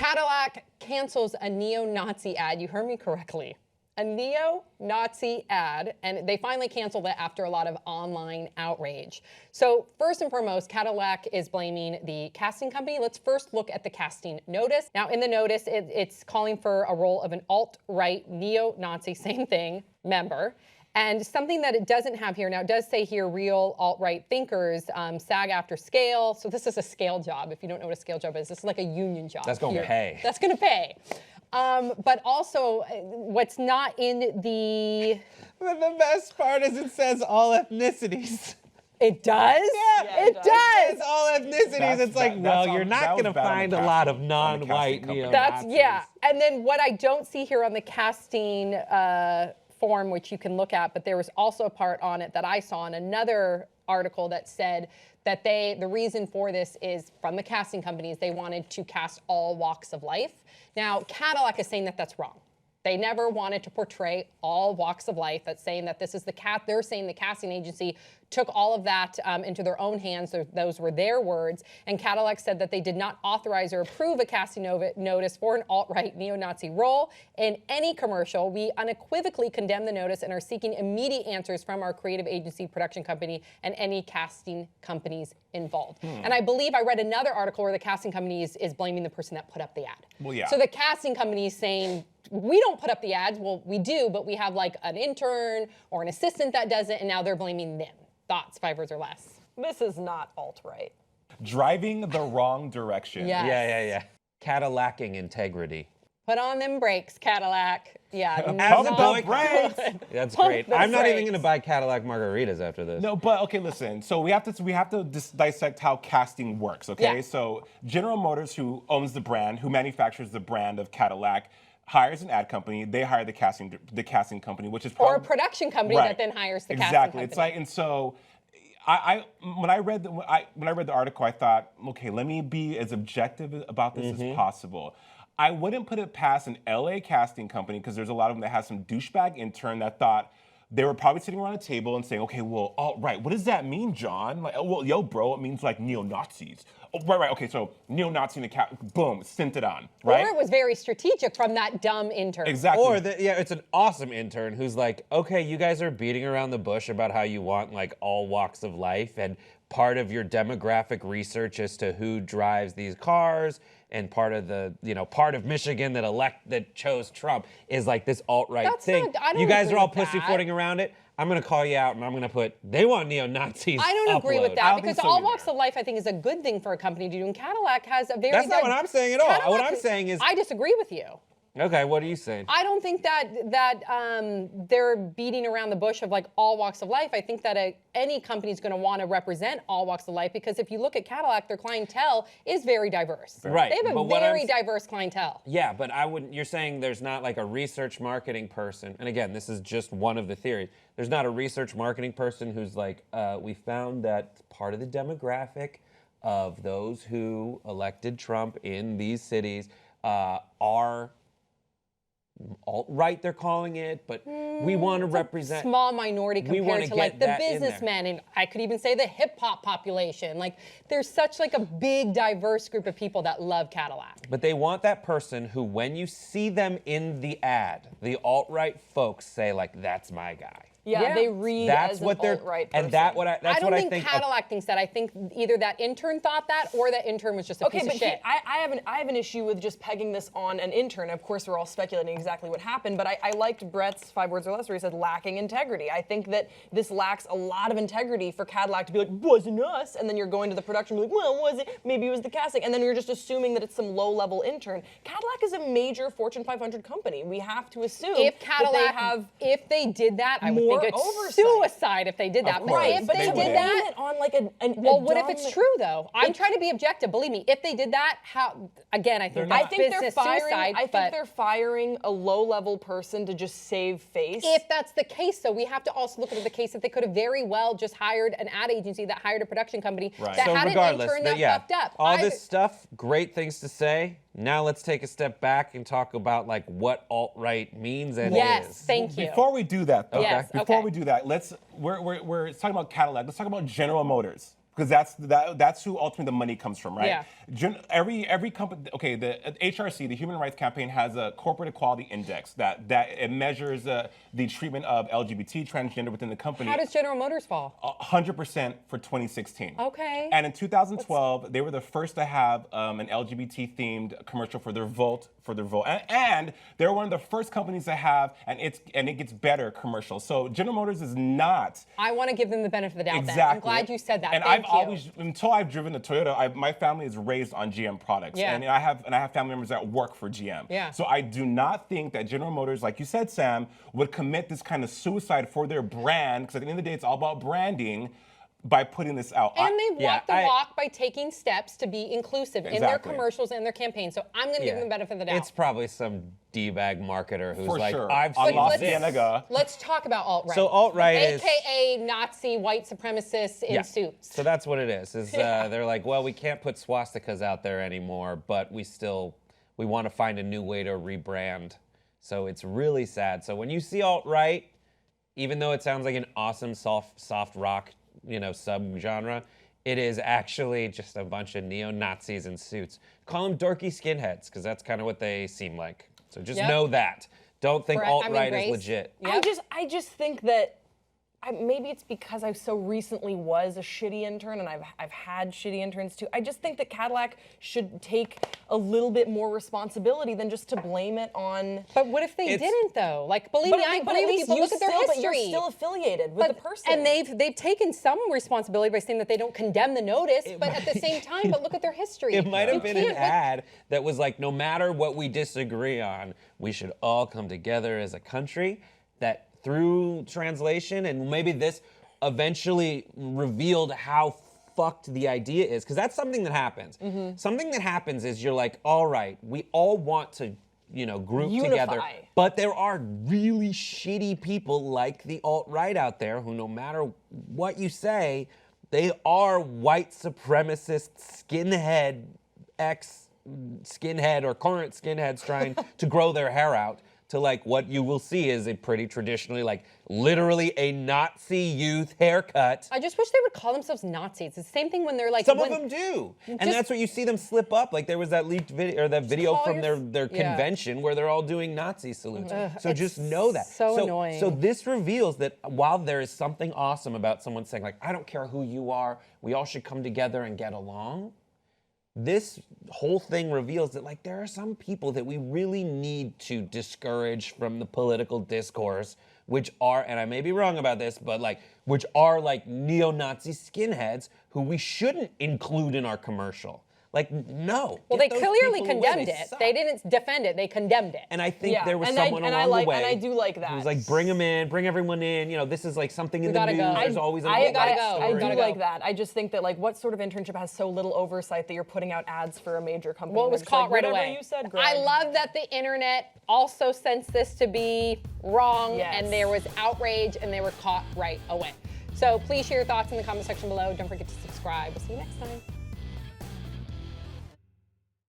Cadillac cancels a neo-Nazi ad. You heard me correctly. A neo-Nazi ad, and they finally canceled it after a lot of online outrage. So first and foremost, Cadillac is blaming the casting company. Let's first look at the casting notice. Now in the notice, it's calling for a role of an alt-right neo-Nazi, same thing, member. And something that it doesn't have here, now it does say here real alt-right thinkers, SAG after scale. So this is a scale job. If you don't know what a scale job is, this is like a union job. That's going to pay. That's going to pay. But also, what's not in the... But the best part is it says all ethnicities. It does? Yeah, it does. It's all ethnicities. It's like, well, you're not going to find a lot of non-white neo-Nazis. That's, yeah. And then what I don't see here on the casting form, which you can look at, but there was also a part on it that I saw in another article that said that the reason for this is from the casting companies, they wanted to cast all walks of life. Now, Cadillac is saying that that's wrong. They never wanted to portray all walks of life. That's saying that this is they're saying the casting agency took all of that into their own hands. Those were their words. And Cadillac said that they did not authorize or approve a casting notice for an alt-right neo-Nazi role in any commercial. We unequivocally condemn the notice and are seeking immediate answers from our creative agency, production company, and any casting companies involved. And I believe I read another article where the casting company is blaming the person that put up the ad. Well, yeah. So the casting company is saying, we don't put up the ads. Well, we do, but we have like an intern or an assistant that does it, and now they're blaming them. Thoughts, 5 words or less. This is not alt-right. Driving the wrong direction. Yes. Yeah. Cadillacing integrity. Put on them brakes, Cadillac. Yeah. Pump the brakes. That's Pump great. the I'm not even brakes. going to buy Cadillac margaritas after this. No, but okay, listen. So we have to dissect how casting works, okay? Yeah. So General Motors, who owns the brand, who manufactures the brand of Cadillac, hires an ad company. They hire the casting company, which is or a production company that then hires the casting company. Exactly. It's like, and so when I read the article, I thought, okay, let me be as objective about this as possible. I wouldn't put it past an LA casting company because there's a lot of them that have some douchebag intern that thought they were probably sitting around a table and saying, okay, well, alt-right, what does that mean, John? Like, oh, well, yo, bro, it means like neo-Nazis. Oh, right, okay, so neo-Nazi in the boom, sent it on, right? Or it was very strategic from that dumb intern. Exactly. Or, it's an awesome intern who's like, okay, you guys are beating around the bush about how you want like all walks of life, and part of your demographic research as to who drives these cars, and part of Michigan that chose Trump is like this alt-right thing. I don't you guys agree are all with that. pussyfooting around it. I'm going to call you out, and I'm going to put, they want neo-Nazis. I don't agree with I that don't because think so all either. walks of life, I think, is a good thing for a company to do. And Cadillac has a very... That's not what I'm saying at all. What Cadillac I'm saying is... I disagree with you. Okay, what are you saying? I don't think that they're beating around the bush of like all walks of life. I think that any company is going to want to represent all walks of life because if you look at Cadillac, their clientele is very diverse. Right. They have a very diverse clientele. Yeah, but you're saying there's not like a research marketing person, and again, this is just one of the theories. There's not a research marketing person who's like, we found that part of the demographic of those who elected Trump in these cities are alt-right, they're calling it, but we want to represent small minority compared to like the businessmen, and I could even say the hip hop population. Like there's such like a big diverse group of people that love Cadillac. But they want that person who, when you see them in the ad, the alt-right folks say like, that's my guy. Yeah, they read as an alt-right person. And that's what I think. Cadillac thinks that. I think either that intern thought that or that intern was just a piece of shit. I have an issue with just pegging this on an intern. Of course, we're all speculating exactly what happened, but I liked Brett's 5 words or less where he said lacking integrity. I think that this lacks a lot of integrity for Cadillac to be like, wasn't us, and then you're going to the production and be like, well, was it? Maybe it was the casting, and then you're just assuming that it's some low-level intern. Cadillac is a major Fortune 500 company. We have to assume if Cadillac, that they have if they did that, I would think it's oversight. Suicide if they did that. Right, if but they to did blame that, it on like a what if it's true though? I'm trying to be objective. Believe me, if they did that, how? Again, I think that's business suicide. I think they're firing a low-level person to just save face. If that's the case, though, we have to also look at the case that they could have very well just hired an ad agency that hired a production company that had an intern that fucked up. All this stuff, great things to say. Now let's take a step back and talk about like what alt-right means and is. Thank you. Before we do that, though, Yes, before we do that, we're talking about Cadillac. Let's talk about General Motors. because that's who ultimately the money comes from, right? Yeah. Every company, okay, the HRC, the Human Rights Campaign, has a corporate equality index that it measures the treatment of LGBT, transgender within the company. How does General Motors fall? 100% for 2016. Okay. And in 2012, they were the first to have an LGBT-themed commercial for their Volt. And they're one of the first companies to have, and it gets better commercial. So General Motors is not. I want to give them the benefit of the doubt. Exactly. Then. I'm glad you said that. And Thank I've you. always, until I've driven a Toyota, my family is raised on GM products. Yeah. And I have family members that work for GM. Yeah. So I do not think that General Motors, like you said, Sam, would commit this kind of suicide for their brand, because at the end of the day, it's all about branding, by putting this out. And they walk the walk by taking steps to be inclusive in their commercials and their campaigns. So I'm going to give them the benefit of the doubt. It's probably some D-bag marketer who's For like, sure. I've On seen La this. Cienega. Let's talk about alt-right. So alt-right is... AKA Nazi white supremacists in suits. So that's what it is. They're like, well, we can't put swastikas out there anymore, but we want to find a new way to rebrand. So it's really sad. So when you see alt-right, even though it sounds like an awesome soft rock, subgenre, it is actually just a bunch of neo-Nazis in suits. Call them dorky skinheads, because that's kind of what they seem like. So just know that. Don't think alt-right is legit. Yep. I just think that maybe it's because I so recently was a shitty intern, and I've had shitty interns too. I just think that Cadillac should take a little bit more responsibility than just to blame it on. But what if they didn't, though? Like, believe me, I agree with you, but look at their history. But you're still affiliated with the person. And they've taken some responsibility by saying that they don't condemn the notice, but at the same time, but look at their history. It might have been an ad that was like, no matter what we disagree on, we should all come together as a country. That through translation, and maybe this eventually revealed how fucked the idea is, because that's something that happens. Something that happens is you're like, all right, we all want to, group together, but there are really shitty people like the alt-right out there who, no matter what you say, they are white supremacist skinhead, ex-skinhead or current skinheads trying to grow their hair out. To like what you will see is a pretty traditionally, like literally a Nazi youth haircut. I just wish they would call themselves Nazis. It's the same thing when they're like. Some of them do, and that's what you see them slip up. Like there was that leaked video or that video from their convention where they're all doing Nazi salutes. So just know that. So annoying. So this reveals that while there is something awesome about someone saying like, I don't care who you are, we all should come together and get along. This whole thing reveals that like there are some people that we really need to discourage from the political discourse, which are, and I may be wrong about this, but like, which are like neo-Nazi skinheads who we shouldn't include in our commercial. Like, no. Well, they clearly condemned it. They didn't defend it. They condemned it. And I think there was someone along the way. And I do like that. Who was like, bring them in, bring everyone in. This is like something in the news. There's always an I story. do like that. I just think that like, what sort of internship has so little oversight that you're putting out ads for a major company? Well, it was caught right away. You said, Greg. I love that the internet also sensed this to be wrong, and there was outrage, and they were caught right away. So please share your thoughts in the comment section below. Don't forget to subscribe. We'll see you next time.